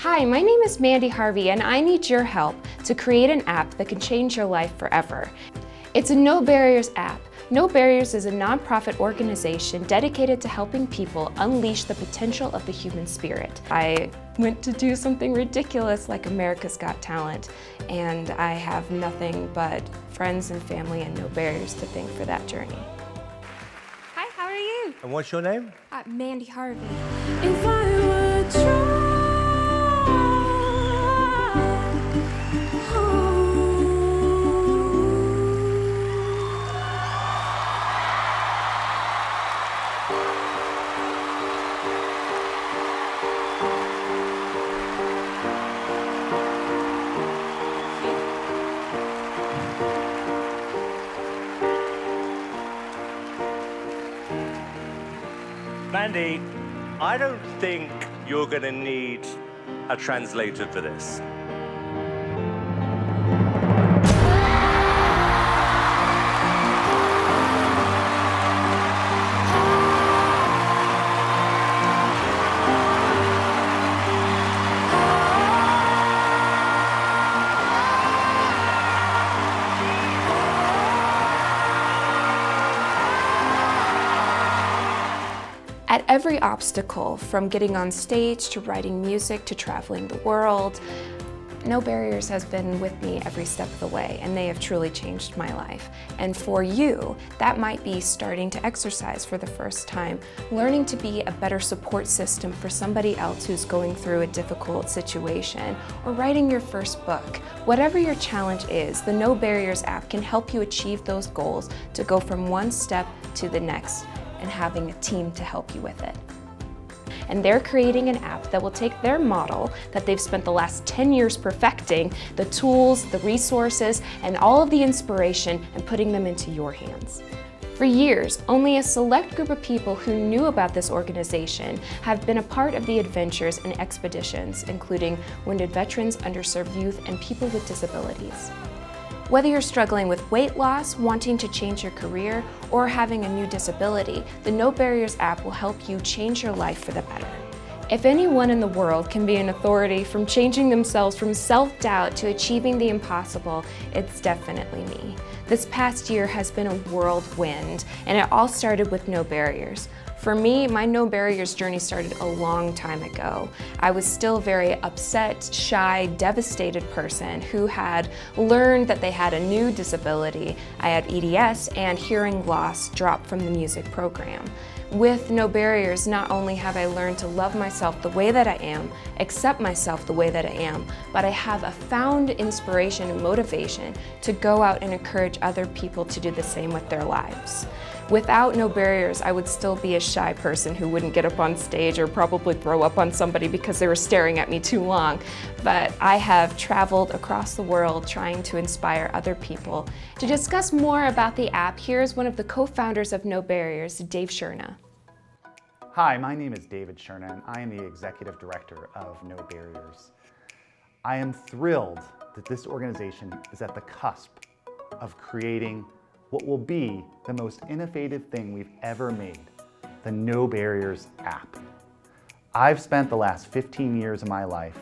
Hi, my name is Mandy Harvey and I need your help to create an app that can change your life forever. It's a No Barriers app. No Barriers is a nonprofit organization dedicated to helping people unleash the potential of the human spirit. I went to do something ridiculous like America's Got Talent, and I have nothing but friends and family and no barriers to thank for that journey. Hi, how are you? And what's your name? Mandy Harvey. If I were try, Mandy, I don't think you're going to need a translator for this. At every obstacle, from getting on stage to writing music to traveling the world, No Barriers has been with me every step of the way, and they have truly changed my life. And for you, that might be starting to exercise for the first time, learning to be a better support system for somebody else who's going through a difficult situation, or writing your first book. Whatever your challenge is, the No Barriers app can help you achieve those goals to go from one step to the next, and having a team to help you with it. And they're creating an app that will take their model that they've spent the last 10 years perfecting, the tools, the resources, and all of the inspiration, and putting them into your hands. For years, only a select group of people who knew about this organization have been a part of the adventures and expeditions, including wounded veterans, underserved youth, and people with disabilities. Whether you're struggling with weight loss, wanting to change your career, or having a new disability, the No Barriers app will help you change your life for the better. If anyone in the world can be an authority from changing themselves from self-doubt to achieving the impossible, it's definitely me. This past year has been a whirlwind, and it all started with No Barriers. For me, my No Barriers journey started a long time ago. I was still a very upset, shy, devastated person who had learned that they had a new disability. I had EDS and hearing loss dropped from the music program. With No Barriers, not only have I learned to love myself the way that I am, accept myself the way that I am, but I have found inspiration and motivation to go out and encourage other people to do the same with their lives. Without No Barriers, I would still be a shy person who wouldn't get up on stage or probably throw up on somebody because they were staring at me too long. But I have traveled across the world trying to inspire other people. To discuss more about the app, here's one of the co-founders of No Barriers, Dave Sherna. Hi, my name is David Sherna, and I am the Executive Director of No Barriers. I am thrilled that this organization is at the cusp of creating what will be the most innovative thing we've ever made, the No Barriers app. I've spent the last 15 years of my life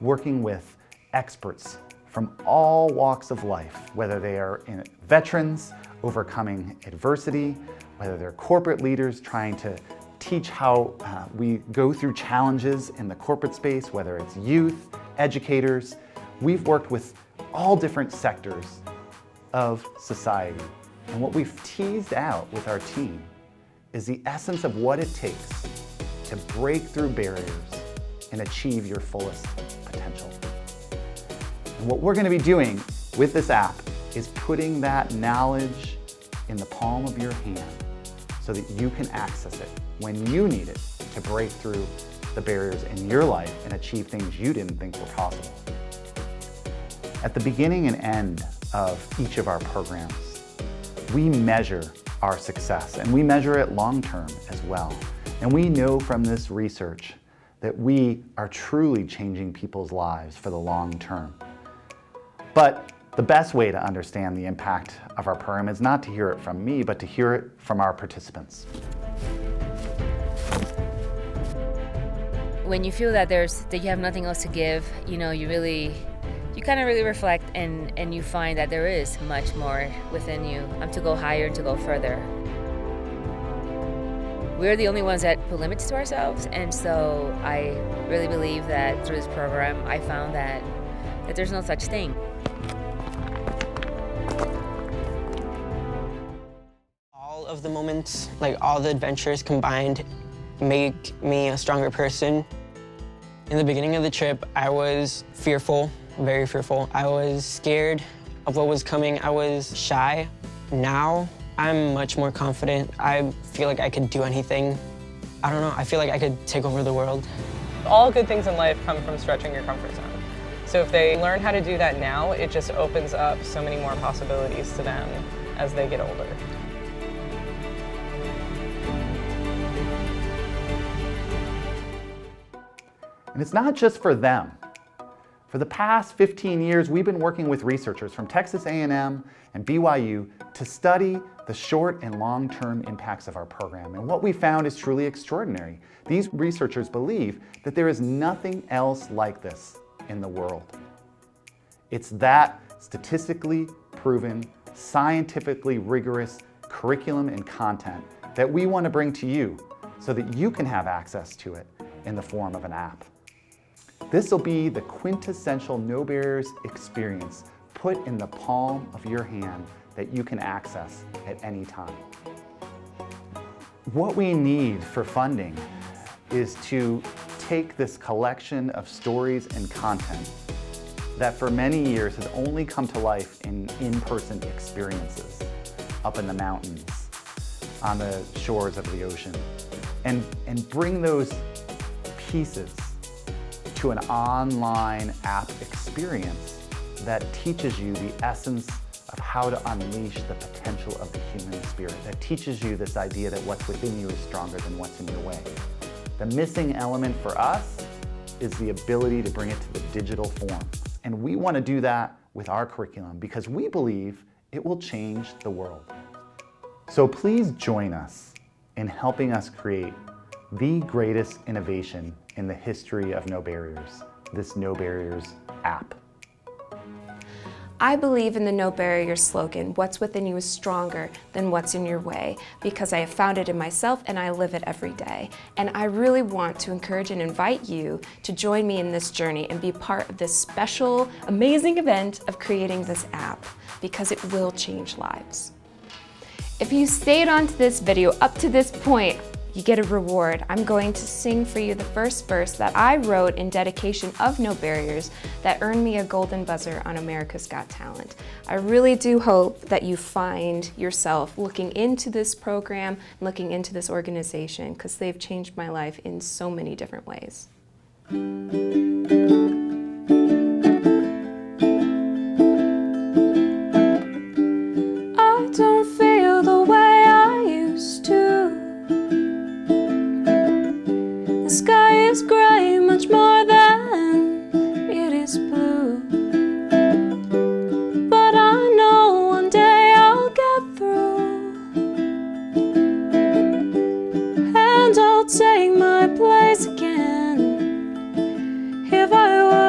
working with experts from all walks of life, whether they are veterans overcoming adversity, whether they're corporate leaders trying to teach how we go through challenges in the corporate space, whether it's youth, educators. We've worked with all different sectors of society. And what we've teased out with our team is the essence of what it takes to break through barriers and achieve your fullest potential. And what we're going to be doing with this app is putting that knowledge in the palm of your hand so that you can access it when you need it to break through the barriers in your life and achieve things you didn't think were possible. At the beginning and end of each of our programs, we measure our success, and we measure it long-term as well. And we know from this research that we are truly changing people's lives for the long term. But the best way to understand the impact of our program is not to hear it from me, but to hear it from our participants. When you feel that you have nothing else to give, you know, you kind of really reflect and you find that there is much more within you to go higher and to go further. We're the only ones that put limits to ourselves, and so I really believe that through this program I found that there's no such thing. All of the moments, like all the adventures combined, make me a stronger person. In the beginning of the trip, I was fearful, very fearful. I was scared of what was coming. I was shy. Now, I'm much more confident. I feel like I could do anything. I don't know, I feel like I could take over the world. All good things in life come from stretching your comfort zone. So if they learn how to do that now, it just opens up so many more possibilities to them as they get older. And it's not just for them. For the past 15 years, we've been working with researchers from Texas A&M and BYU to study the short and long-term impacts of our program. And what we found is truly extraordinary. These researchers believe that there is nothing else like this in the world. It's that statistically proven, scientifically rigorous curriculum and content that we want to bring to you so that you can have access to it in the form of an app. This will be the quintessential No Barriers experience put in the palm of your hand that you can access at any time. What we need for funding is to take this collection of stories and content that for many years has only come to life in in-person experiences, up in the mountains, on the shores of the ocean, and bring those pieces to an online app experience that teaches you the essence of how to unleash the potential of the human spirit, that teaches you this idea that what's within you is stronger than what's in your way. The missing element for us is the ability to bring it to the digital form. And we want to do that with our curriculum because we believe it will change the world. So please join us in helping us create the greatest innovation in the history of No Barriers, this No Barriers app. I believe in the No Barriers slogan, what's within you is stronger than what's in your way, because I have found it in myself and I live it every day. And I really want to encourage and invite you to join me in this journey and be part of this special, amazing event of creating this app, because it will change lives. If you stayed on to this video up to this point, you get a reward. I'm going to sing for you the first verse that I wrote in dedication of No Barriers that earned me a golden buzzer on America's Got Talent. I really do hope that you find yourself looking into this program, looking into this organization, because they've changed my life in so many different ways. I don't feel the way I used to. The sky is gray, much more than it is blue. But I know one day I'll get through, and I'll take my place again if I were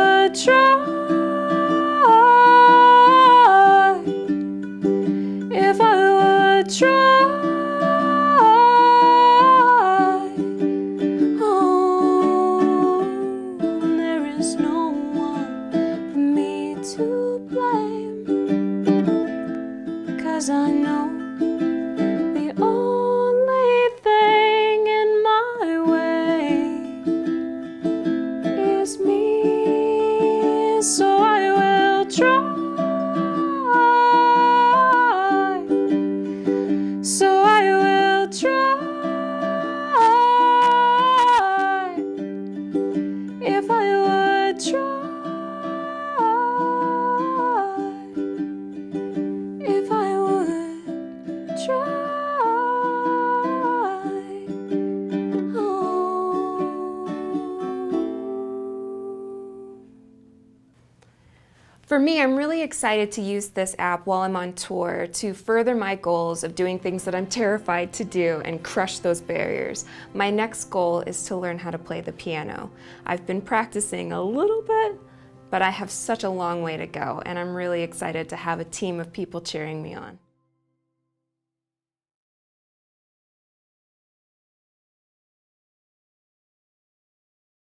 For me, I'm really excited to use this app while I'm on tour to further my goals of doing things that I'm terrified to do and crush those barriers. My next goal is to learn how to play the piano. I've been practicing a little bit, but I have such a long way to go, and I'm really excited to have a team of people cheering me on.